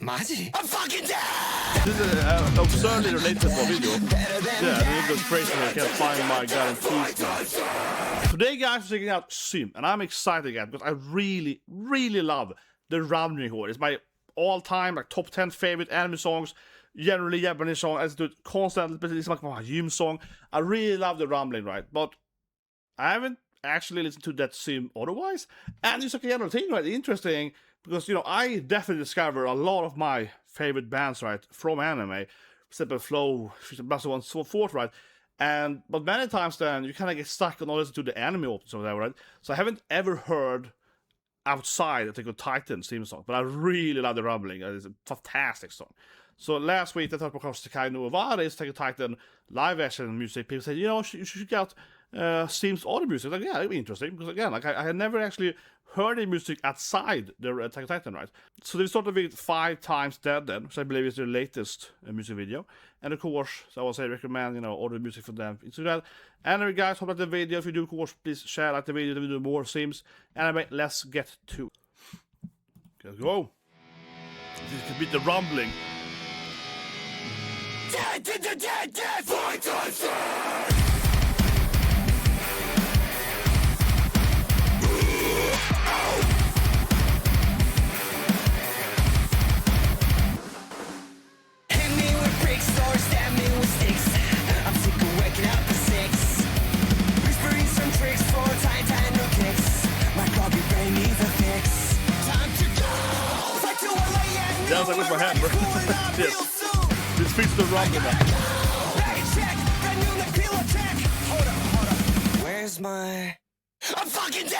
마지? I'm fucking dead! This is an absurdly relatable video. Yeah, it goes crazy. I can't find my guarantees now. Today, guys, we're checking out SiM, and I'm excited again because I really, really love the rumbling chord. It's my all-time like top 10 favorite anime songs. Generally, Japanese song. I listen to it constantly, but it's like my gym song. I really love the rumbling, right? But I haven't actually listened to that SiM otherwise, and it's like a general thing, right? Interesting. Because, you know, I definitely discover a lot of my favorite bands, right, from anime. Simple Flow, Blast One, so forth, right? But many times then, you kind of get stuck on listening to the anime options or whatever, right? So I haven't ever heard outside Attack on Titan theme song, but I really love the rumbling. It's a fantastic song. So last week, I thought about SEKAI no OWARI, Attack on Titan live version music. People said, you know, you should check out SiM's other music. Like, yeah, it'd be interesting. Because again, like I had never actually heard the music outside the Attack on Titan, right? So they started with 5 Times Dead then, which I believe is their latest music video. And of course, so I would say recommend, you know, all the music for them into that. Anyway, guys, hope that the video. If you do, of course, please share like the video. Then we do more SiMs. Anyway, let's get to it. Let's go. This could be the rumbling. Dead, dead, dead, dead, dead, 5 times dead! Yeah, I was like with my hand, bro. Yes. This beats the rumbling now. Hold up. Where's my... I'm fucking dead!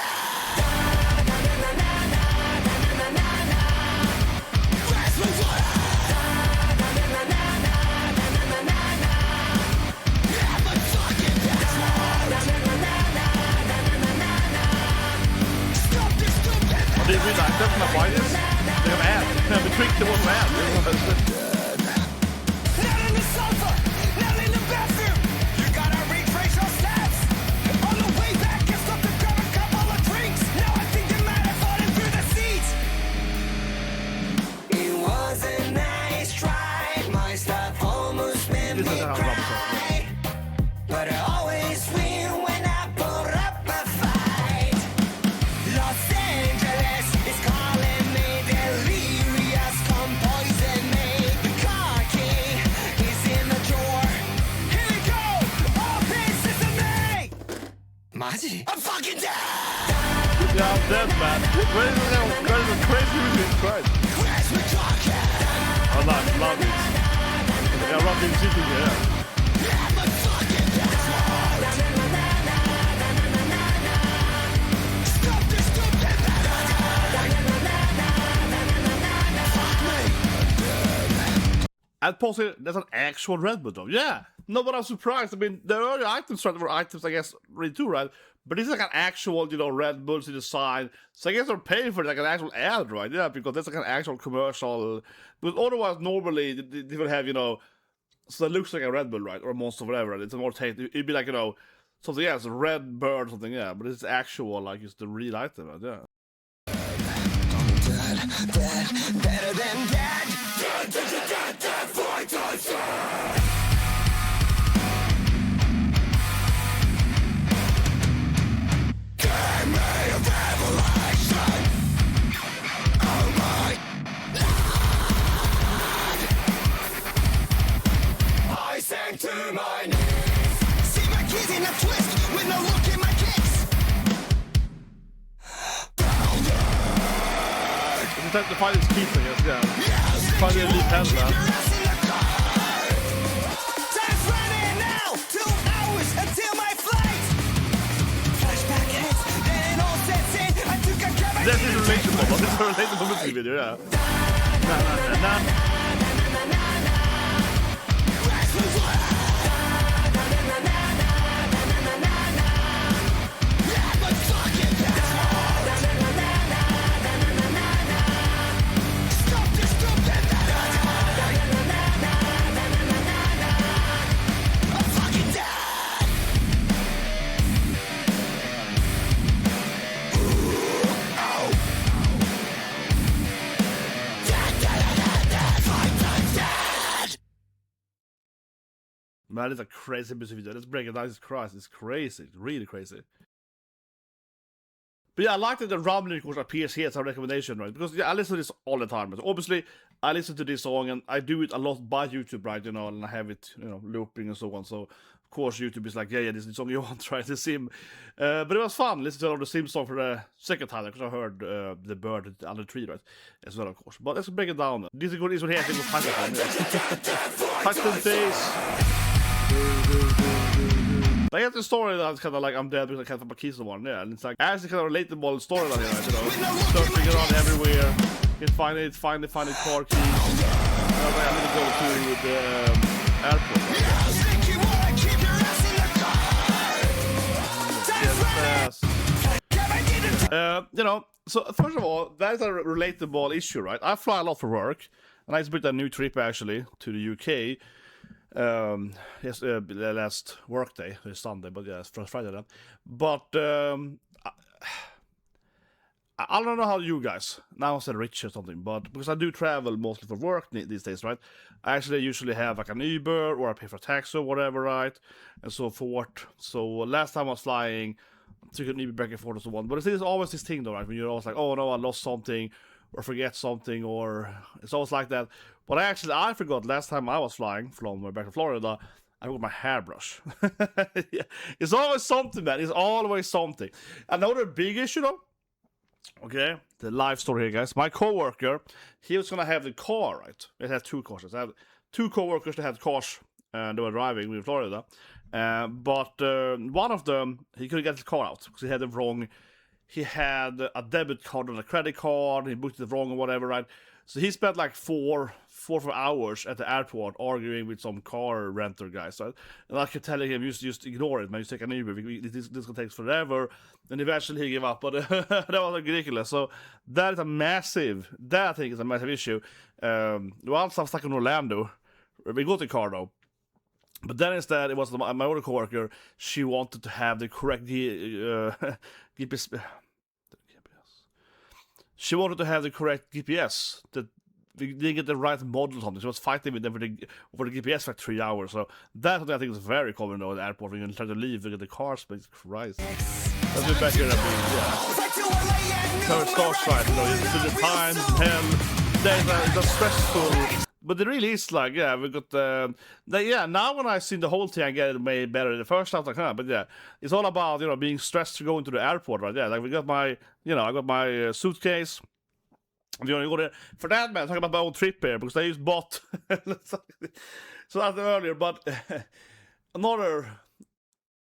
Where's my water? I'm fucking dead! Stop this stupid! Oh, did we like that? My white is? They have ad. We tweaked the one ad. Not in the sofa! Not in the bathroom! You gotta retrace your steps! On the way back, I stopped to grab a couple of drinks! Now I think you might have fallen through the seats! It was a nice try, my stuff almost made me cry. But I always win when I put up a fight. Los Angeles is calling me delirious, come poison me. The car key is in the drawer. Here we go, all pieces of me. 마지? I'm fucking dead. Yeah, I'm dead, man. Where's the crazy music? Right. Where's my talking? I love it. Yeah, rumbling city, yeah. I'm fucking dead. Stop this stupid And possibly there's an actual Red Bull though. Yeah. No, but I'm surprised. I mean, there are items, right? There were items, I guess, really too, right? But this is like an actual, you know, Red Bull to the side. So I guess they're paying for like an actual ad, right? Yeah, because that's like an actual commercial. Because otherwise, normally they would have, you know, so it looks like a Red Bull, right? Or a Monster, whatever. Right? It's a more taste. It'd be like, you know, something, yeah, it's a red bird or something, yeah. But it's actual, like, it's the real item, right? Yeah. dead, better than dead. Dead, dead, dead, dead, dead, 5 times dead. Give me a revelation. Oh my Lord. I sank to my knees. See my keys in a twist with no look in my kicks. It's time to find his keys, I guess, yeah. Find the elite handler. This is relatable. This is a relatable music video, yeah. Na, na, na, na. Man, it's a crazy music video. Let's break it down. Jesus Christ, it's crazy. It's really crazy. But yeah, I like that the rumbling, of course, appears here as a recommendation, right? Because yeah, I listen to this all the time. But obviously, I listen to this song and I do it a lot by YouTube, right? You know, and I have it, you know, looping and so on. So, of course, YouTube is like, yeah, this is the song you want, right? The SiM. But it was fun listening to the SiM song for the second time because I heard the bird on the tree, right? As well, of course. But let's break it down. This is good. This one here, I think, was Paxton Days. I get the story that's kind of like I'm dead because I can't find my keys on one, yeah, and it's like actually kind of relatable story that, you know, searching around everywhere, can find it, find the car keys. I'm gonna go to the airport. You know, so first of all, that is a relatable issue, right? I fly a lot for work, and I just booked a new trip actually to the UK. Yes, last work day, it's Sunday, but yeah, it's Friday then. But I don't know how you guys, now I said rich or something, but because I do travel mostly for work these days, right? I actually usually have like an Uber or I pay for a taxi or whatever, right? And so forth. So last time I was flying, I took an Uber back and forth and so on. But it's always this thing though, right? When you're always like, oh no, I lost something or forget something, or it's always like that. But I forgot last time I was flying from back to Florida, I got my hairbrush. Yeah. It's always something, man. It's always something. Another big issue though, okay, the life story here, guys. My coworker, he was gonna have the car, right? It had two cars. I have two coworkers that had cars and they were driving in Florida. But one of them, he couldn't get his car out because he had the wrong. He had a debit card and a credit card. He booked it wrong or whatever, right? So he spent like four hours at the airport arguing with some car renter guys, right? And I kept telling him, just ignore it, man. You take an Uber. This gonna take forever. And eventually he gave up. But that was like ridiculous. So that is a massive. That I think is a massive issue. Once I'm stuck in Orlando, we got the car though. But then instead, it was my other coworker. She wanted to have the correct GPS. She wanted to have the correct GPS. That we didn't get the right model or something. She was fighting with them for the GPS for like 3 hours. So that's something I think is very common though at the airport. When you try to leave, you get the car space. Christ. That's a bit better than so it starts right. You know, it's the time, hell. It's a stressful. But it really is like, yeah, we got now when I seen the whole thing, I get it made better. The first time, like, but yeah, it's all about, you know, being stressed to go into the airport, right? Yeah, like we got my, you know, I got my suitcase. You know, you go there for that, man. Talking about my own trip here because I just bought. So that's earlier, but another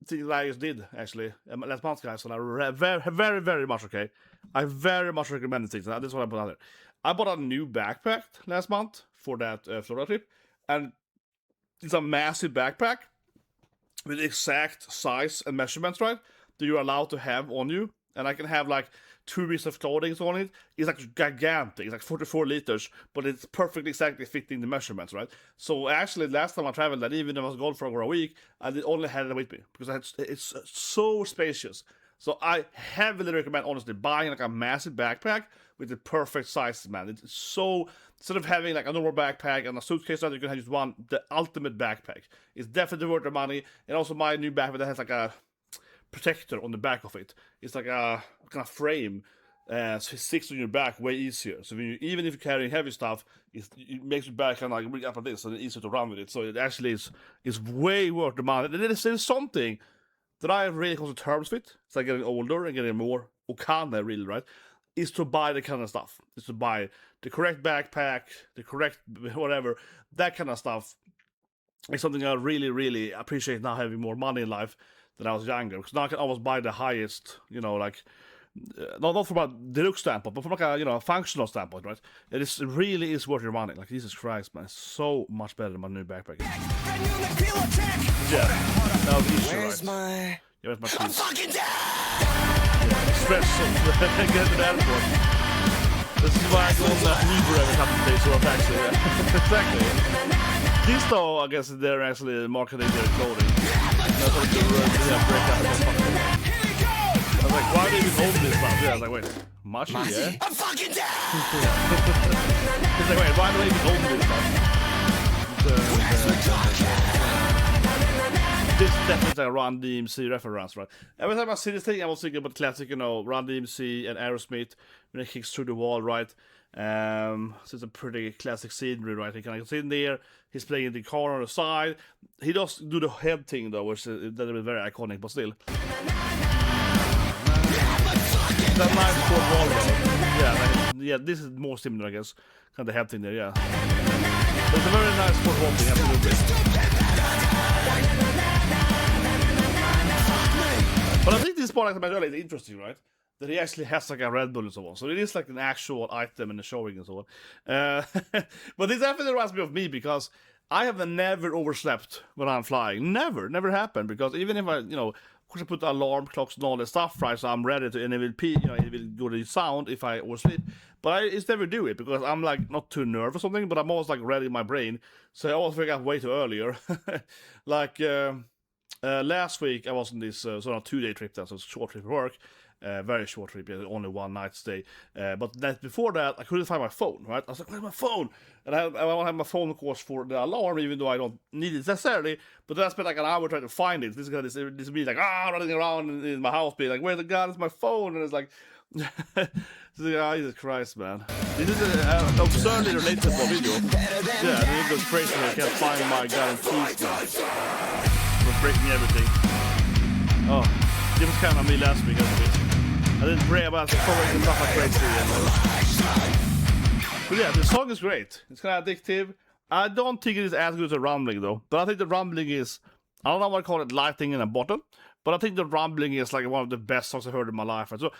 thing that I just did actually last month, guys, and I very, very much okay. I very much recommend things. This is what I put out there. I bought a new backpack last month for that Florida trip, and it's a massive backpack with exact size and measurements, right, that you're allowed to have on you. And I can have like 2 weeks of clothing on it. It's like gigantic. It's like 44 liters, but it's perfectly exactly fitting the measurements, right? So actually, last time I traveled, and even if I was gone for over a week, I only had it with me because it's so spacious. So I heavily recommend, honestly, buying like a massive backpack with the perfect size, man. It's so, instead of having like a normal backpack and a suitcase, you can have just one, the ultimate backpack. It's definitely worth the money. And also my new backpack that has like a protector on the back of it. It's like a kind of frame, so it sticks on your back way easier. So when even if you're carrying heavy stuff, it makes your back kind of like bring up like this, so it's easier to run with it. So it actually is way worth the money. And it is something that I really come to terms with. It's like getting older and getting more okana, really, right? Is to buy the kind of stuff. Is to buy the correct backpack, the correct whatever, that kind of stuff. It's something I really, really appreciate now, having more money in life than I was younger. Because now I can almost buy the highest, you know, like, not from a deluxe standpoint, but from like a, you know, a functional standpoint, right? It really is worth your money. Like, Jesus Christ, man, it's so much better than my new backpack. Yeah, that was easy, right? Where's my keys? Stress get to the airport. This is why I go on that Uber every couple of days or a taxi. Yeah. Exactly. These though, I guess they're actually marketing their clothing. That's what they break out. I was like, why do you hold this stuff? Yeah, I was like, wait, Machi, yeah? I'm fucking down! He's like, wait, why do they even hold this stuff? this is definitely a Run DMC reference, right? Every time I see this thing, I was thinking about classic, you know, Run DMC and Aerosmith when he kicks through the wall, right? So it's a pretty classic scenery, right? He kind of sitting there, he's playing the car on the side. He does do the head thing though, which is very iconic, but still. That nice short wall though. Yeah, this is more similar, I guess. Kind of the head thing there, yeah. But it's a very nice short wall thing, absolutely. But I think this part, like I mentioned, is interesting, right? That he actually has like a Red Bull and so on. So it is like an actual item in the showing and so on. But this definitely reminds me of me because I have never overslept when I'm flying. Never happened. Because even if I, you know, of course I put alarm clocks and all that stuff, right? So I'm ready to, and it will pee, you know, it will go to the sound if I oversleep. But I just never do it because I'm like not too nervous or something, but I'm always like ready in my brain. So I always wake up way too earlier. Like last week I was on this sort of 2-day trip, that's a short trip for work. Very short trip, only one night stay. But that before that, I couldn't find my phone, right? I was like, where's my phone? And I want to have my phone, of course, for the alarm, even though I don't need it necessarily. But then I spent like an hour trying to find it. This me like, running around in my house, being like, where the god is my phone? And it's like, Jesus Christ, man. This is an absurdly relatable video. Yeah, and it goes crazy when I can't find my god keys now. We're breaking everything. Oh, it was kind of me last week, I didn't pray about following stuff like crazy. But yeah, the song is great. It's kind of addictive. I don't think it is as good as the rumbling though. But I think the rumbling is, I don't know what I call it, lightning in a bottle. But I think the rumbling is like one of the best songs I've heard in my life. So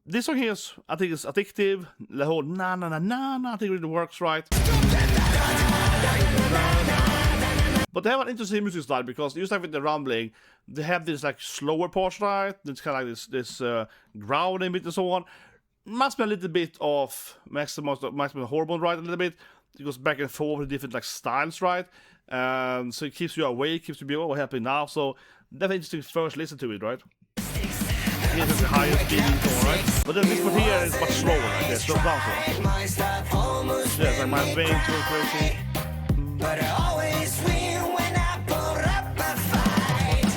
this song here is, I think it's addictive. The whole na na na na na, I think it really works right. But they have an interesting music style because just like with the rumbling, they have this like slower parts, right? It's kind of like this growling bit and so on. Must be a little bit of maximum hormone, right? A little bit. It goes back and forth with different like styles, right? So it keeps you awake, keeps you all happy now. So definitely interesting to first listen to it, right? Here's the highest beat and so on, right? But then this one here is much slower, right? Yeah, slow down so. Yeah, it's like my veins go crazy. But I always win when I put up a fight.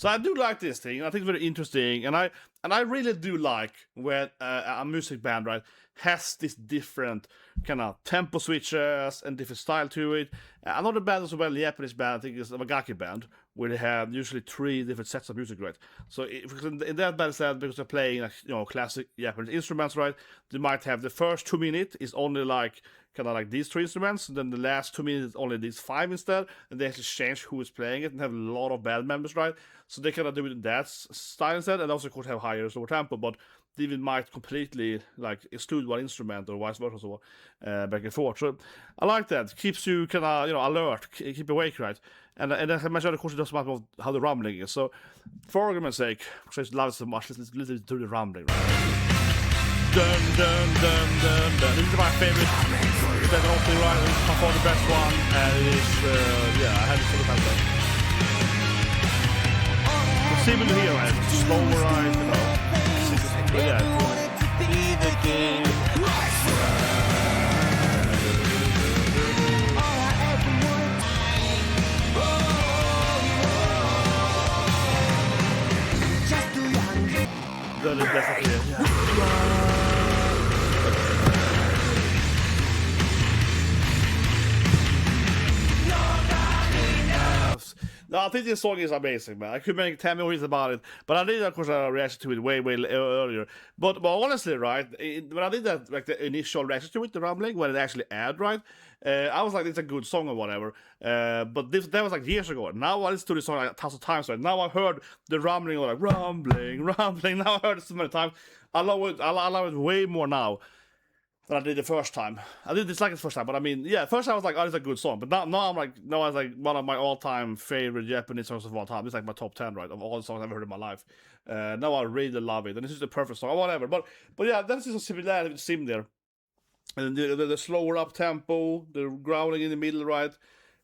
So I do like this thing. I think it's very interesting, and I really do like when a music band, right, has this different kind of tempo switches and different style to it. Another band as well, Japanese band, I think is a Magaki band, where they have usually 3 different sets of music, right? So in that band set, because they're playing like, you know, classic Japanese instruments, right, they might have the first 2 minutes is only like kind of like these 3 instruments, and then the last 2 minutes is only these 5 instead, and they actually change who is playing it and have a lot of band members, right? So they kind of do it in that style instead, and also could have higher slower tempo, but they even might completely like exclude one instrument or vice versa, so back and forth. So I like that. Keeps you kind of, you know, alert, keep awake, right? And as I mentioned, of course, it doesn't matter how the rumbling is. So for argument's sake, because I love it so much, let's listen to the rumbling, right? Dun dun dun dun dun. This is my favorite. It's an opening, right? It's by far the best one, and it is, yeah, I had it for the time though. It's similar here, right? Slower, right? You know. But yeah. That is definitely it. Yeah. No, I think this song is amazing, man. I could make 10 movies about it, but I did, of course, a reaction to it way earlier. But honestly, right, when I did that, like the initial reaction to it, the rumbling, when it actually aired, right, I was like, it's a good song or whatever. But that was like years ago. Now I listened to this song like 1,000 times, right? Now I heard the rumbling, or like rumbling. Now I heard it so many times. I love it way more now than I did the first time. I did dislike it the first time, but I mean, yeah, first time I was like, oh, it's a good song. But now it's like one of my all-time favorite Japanese songs of all time. It's like my top 10, right, of all the songs I've ever heard in my life. Now I really love it, and this is the perfect song, or whatever. But yeah, that's just a similarity with SiM there. And the slower up tempo, the growling in the middle, right?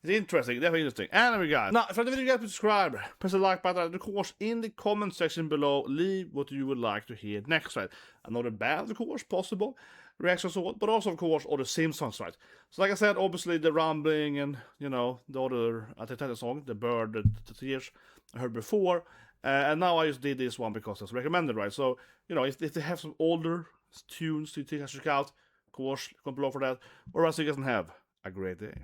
It's interesting, definitely interesting. Anyway, guys, now if you didn't get to subscribe, press the like button, and of course, in the comment section below, leave what you would like to hear next, right? Another band, of course, possible. reactions, but also of course all the SiM songs, right? So like I said, obviously the rumbling and the other title song, the bird, the tears I heard before, and now I just did this one because it's recommended, right? So if they have some older tunes you think I should check out, of course, comment below for that. Or else you guys can have a great day.